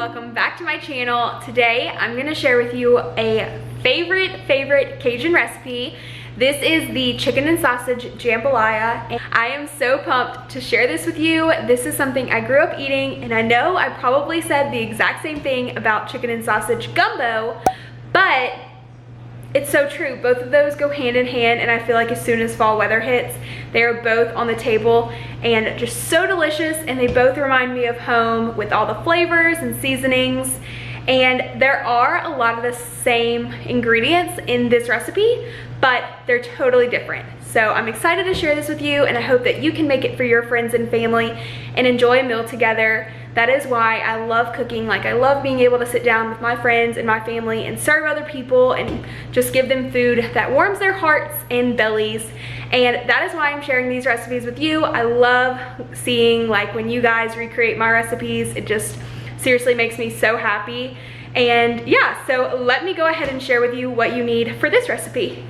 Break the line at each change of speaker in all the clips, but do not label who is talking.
welcome back to my channel. Today I'm gonna share with you a favorite Cajun recipe. This is the chicken and sausage jambalaya, and I am so pumped to share this with you. This is something I grew up eating, and I know I probably said the exact same thing about chicken and sausage gumbo, but it's so true. Both of those go hand in hand, and I feel like as soon as fall weather hits, they are both on the table and just so delicious, and they both remind me of home with all the flavors and seasonings. And there are a lot of the same ingredients in this recipe, but they're totally different. So I'm excited to share this with you, and I hope that you can make it for your friends and family and enjoy a meal together. That is why I love cooking. Like, I love being able to sit down with my friends and my family and serve other people and just give them food that warms their hearts and bellies. And that is why I'm sharing these recipes with you. I love seeing like when you guys recreate my recipes. It just seriously makes me so happy. And yeah, so let me go ahead and share with you what you need for this recipe.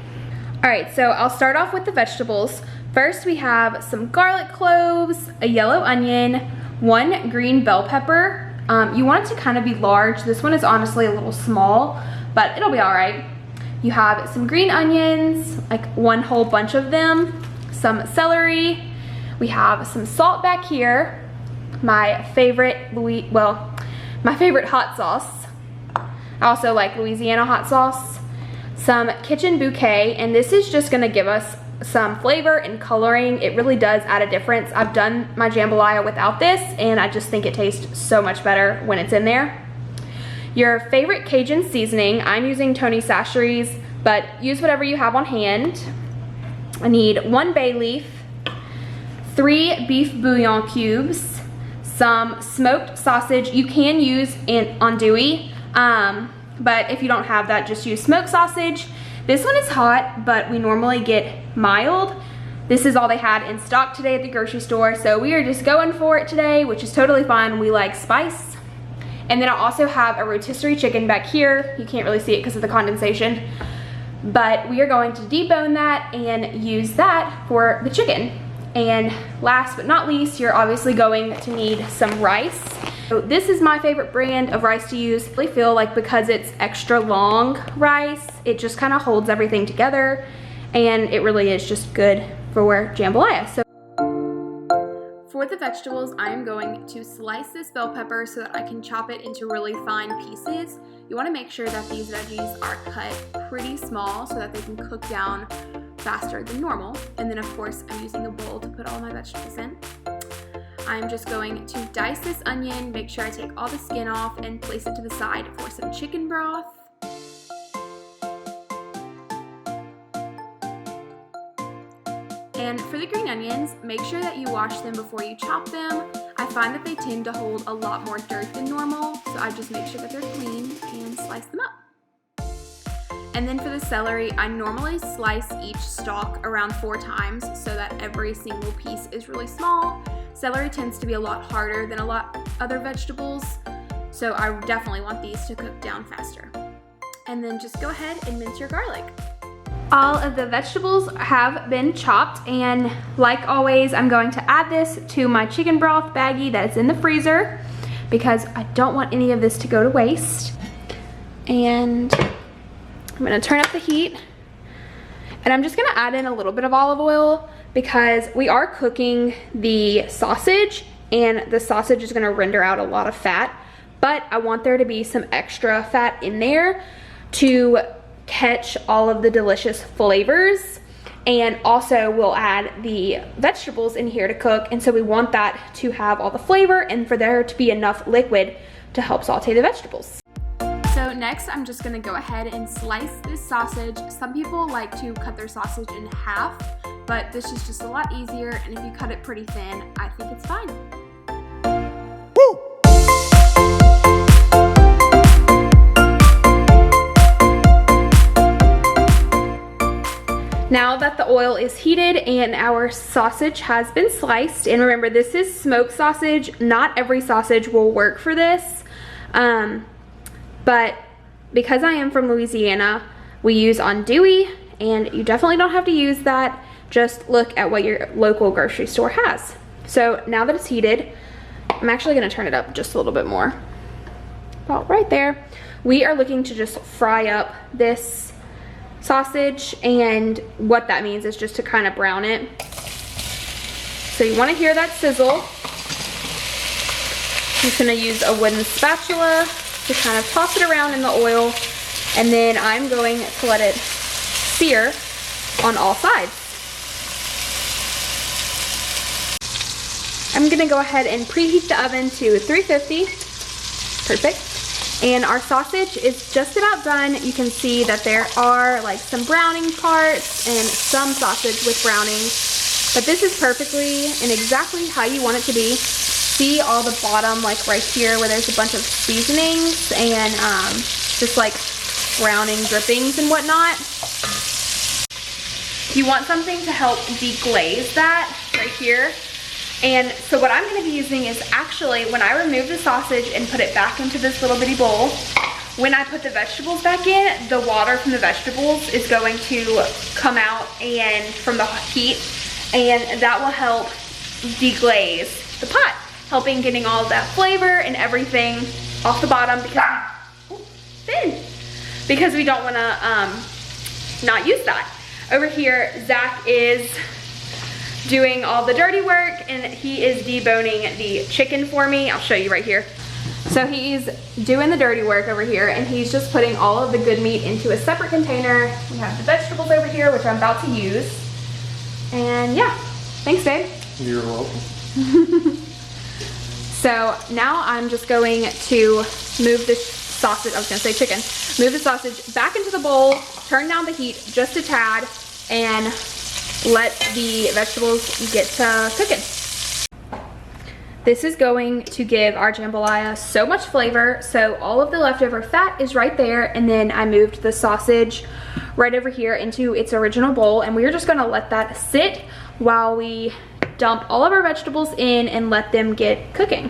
All right, so I'll start off with the vegetables. First, we have some garlic cloves, a yellow onion, 1 green bell pepper. You want it to kind of be large. This one is honestly a little small, but it'll be all right. You have some green onions, like 1 whole bunch of them, some celery. We have some salt back here, my favorite hot sauce. I also like Louisiana hot sauce. Some kitchen bouquet, and this is just gonna give us some flavor and coloring. It really does add a difference. I've done my jambalaya without this, and I just think it tastes so much better when it's in there. Your favorite Cajun seasoning, I'm using Tony Chachere's, but use whatever you have on hand. I need 1 bay leaf, 3 beef bouillon cubes, some smoked sausage. You can use an andouille, but if you don't have that, just use smoked sausage. This one is hot, but we normally get mild. This is all they had in stock today at the grocery store, so we are just going for it today, which is totally fine. We like spice. And then I also have a rotisserie chicken back here. You can't really see it because of the condensation, but we are going to debone that and use that for the chicken. And last but not least, you're obviously going to need some rice. So this is my favorite brand of rice to use. I really feel like because it's extra long rice, it just kind of holds everything together, and it really is just good for jambalaya. So for the vegetables, I am going to slice this bell pepper so that I can chop it into really fine pieces. You want to make sure that these veggies are cut pretty small so that they can cook down faster than normal. And then of course, I'm using a bowl to put all my vegetables in. I'm just going to dice this onion, make sure I take all the skin off, and place it to the side for some chicken broth. And for the green onions, make sure that you wash them before you chop them. I find that they tend to hold a lot more dirt than normal, so I just make sure that they're clean and slice them up. And then for the celery, I normally slice each stalk around 4 times so that every single piece is really small. Celery tends to be a lot harder than a lot other vegetables, so I definitely want these to cook down faster. And then just go ahead and mince your garlic. All of the vegetables have been chopped, and like always, I'm going to add this to my chicken broth baggie that's in the freezer because I don't want any of this to go to waste. And I'm gonna turn up the heat, and I'm just gonna add in a little bit of olive oil because we are cooking the sausage, and the sausage is gonna render out a lot of fat, but I want there to be some extra fat in there to catch all of the delicious flavors. And also we'll add the vegetables in here to cook, and so we want that to have all the flavor and for there to be enough liquid to help saute the vegetables. So next, I'm just gonna go ahead and slice this sausage. Some people like to cut their sausage in half, but this is just a lot easier, and if you cut it pretty thin, I think it's fine. Woo! Now that the oil is heated and our sausage has been sliced, and remember this is smoked sausage, not every sausage will work for this. But because I am from Louisiana, we use andouille, and you definitely don't have to use that. Just look at what your local grocery store has. So now that it's heated, I'm actually gonna turn it up just a little bit more. about right there. We are looking to just fry up this sausage, and what that means is just to kind of brown it. So you want to hear that sizzle. I'm just going to use a wooden spatula to kind of toss it around in the oil, and then I'm going to let it sear on all sides. I'm going to go ahead and preheat the oven to 350. Perfect. And our sausage is just about done. You can see that there are like some browning parts and some sausage with browning, but this is perfectly and exactly how you want it to be. See all the bottom, like right here where there's a bunch of seasonings and just like browning drippings and whatnot. You want something to help deglaze that right here. And so what I'm going to be using is actually, when I remove the sausage and put it back into this little bitty bowl, when I put the vegetables back in, the water from the vegetables is going to come out and from the heat, and that will help deglaze the pot, helping getting all of that flavor and everything off the bottom, because we don't want to not use that. Over here, Zach is doing all the dirty work, and he is deboning the chicken for me. I'll show you right here. So he's doing the dirty work over here, and he's just putting all of the good meat into a separate container. We have the vegetables over here, which I'm about to use. And yeah, thanks, babe.
You're welcome.
So now I'm just going to move this sausage, I was gonna say chicken, move the sausage back into the bowl, turn down the heat just a tad, and let the vegetables get to cooking. This is going to give our jambalaya so much flavor. So all of the leftover fat is right there, and then I moved the sausage right over here into its original bowl, and we're just gonna let that sit while we dump all of our vegetables in and let them get cooking.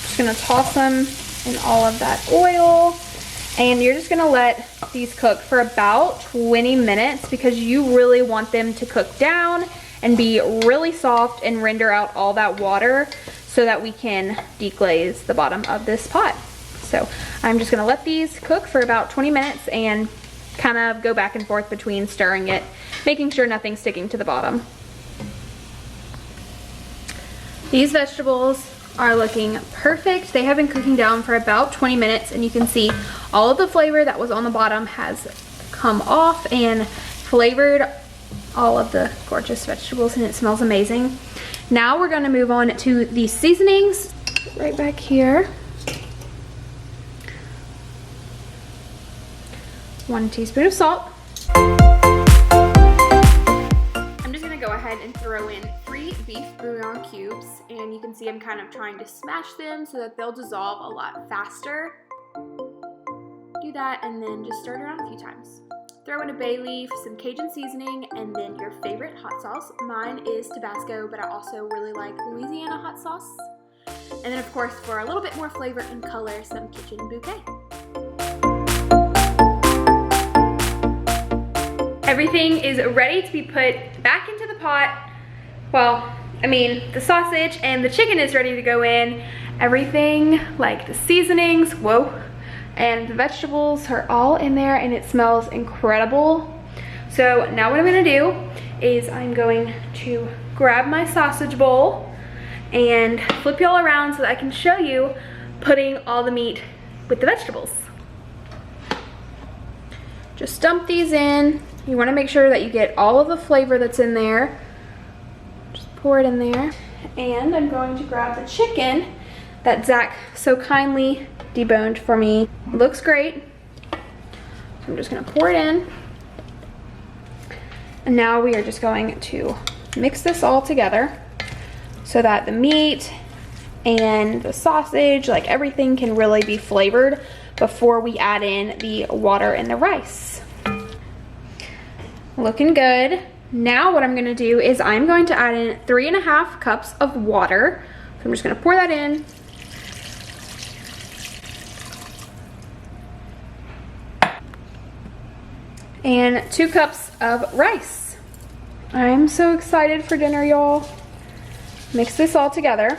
Just gonna toss them in all of that oil, and you're just gonna let these cook for about 20 minutes because you really want them to cook down and be really soft and render out all that water so that we can deglaze the bottom of this pot. So I'm just gonna let these cook for about 20 minutes and kind of go back and forth between stirring it, making sure nothing's sticking to the bottom. These vegetables are looking perfect. They have been cooking down for about 20 minutes, and you can see all of the flavor that was on the bottom has come off and flavored all of the gorgeous vegetables, and it smells amazing. Now we're going to move on to the seasonings. Right back here. 1 teaspoon of salt. I'm just gonna go ahead and throw in 3 beef bouillon cubes, and you can see I'm kind of trying to smash them so that they'll dissolve a lot faster. Do that and then just stir it around a few times. Throw in a bay leaf, some Cajun seasoning, and then your favorite hot sauce. Mine is Tabasco, but I also really like Louisiana hot sauce. And then of course, for a little bit more flavor and color, some kitchen bouquet. Everything is ready to be put back into the pot. Well, I mean, the sausage and the chicken is ready to go in. Everything, like the seasonings, and the vegetables are all in there, and it smells incredible. So now what I'm gonna do is I'm going to grab my sausage bowl and flip y'all around so that I can show you putting all the meat with the vegetables. Just dump these in. You want to make sure that you get all of the flavor that's in there. Just pour it in there. And I'm going to grab the chicken that Zach so kindly deboned for me. It looks great. So I'm just going to pour it in. And now we are just going to mix this all together so that the meat and the sausage, like everything, can really be flavored before we add in the water and the rice. Looking good. Now what I'm gonna do is I'm going to add in 3.5 cups of water. So I'm just gonna pour that in. And 2 cups of rice. I'm so excited for dinner, y'all. Mix this all together.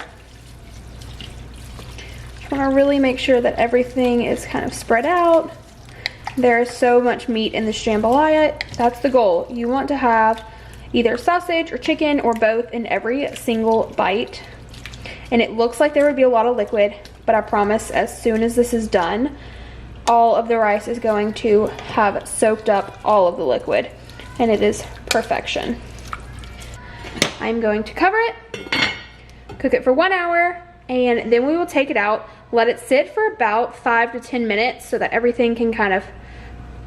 want to really make sure that everything is kind of spread out. There is so much meat in this jambalaya. That's the goal. You want to have either sausage or chicken or both in every single bite. And it looks like there would be a lot of liquid, but I promise as soon as this is done, all of the rice is going to have soaked up all of the liquid, and it is perfection. I'm going to cover it, cook it for 1 hour, and then we will take it out, let it sit for about 5 to 10 minutes so that everything can kind of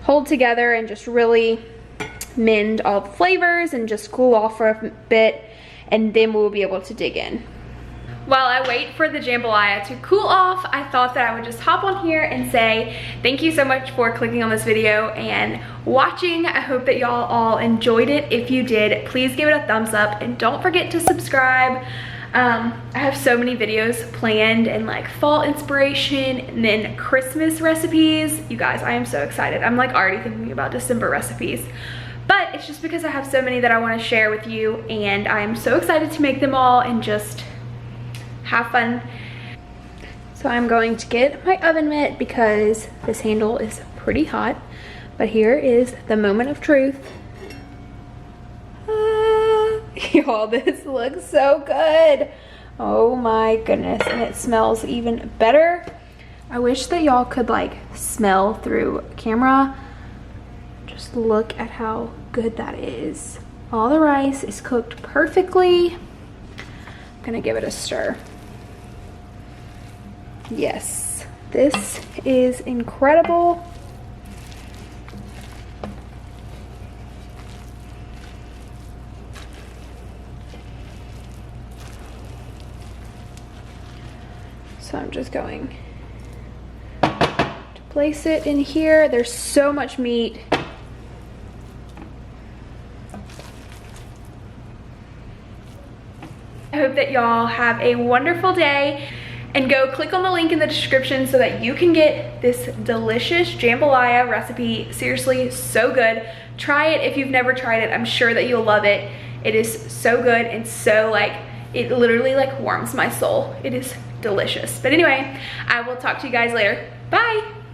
hold together and just really mend all the flavors and just cool off for a bit, and then we'll be able to dig in. While I wait for the jambalaya to cool off, I thought that I would just hop on here and say thank you so much for clicking on this video and watching. I hope that y'all all enjoyed it. If you did, please give it a thumbs up and don't forget to subscribe. I have so many videos planned and like fall inspiration and then Christmas recipes. You guys, I am so excited. I'm like already thinking about December recipes. But it's just because I have so many that I want to share with you, and I'm so excited to make them all and just have fun. So I'm going to get my oven mitt because this handle is pretty hot. But here is the moment of truth. Y'all, this looks so good. Oh my goodness, and it smells even better. I wish that y'all could like smell through camera. Just look at how good that is. All the rice is cooked perfectly. I'm gonna give it a stir. Yes, this is incredible. So I'm just going to place it in here. There's so much meat. I hope that y'all have a wonderful day, and go click on the link in the description so that you can get this delicious jambalaya recipe. Seriously, so good. Try it if you've never tried it. I'm sure that you'll love it. It is so good and so like, it literally like warms my soul. It is delicious. But anyway, I will talk to you guys later. Bye.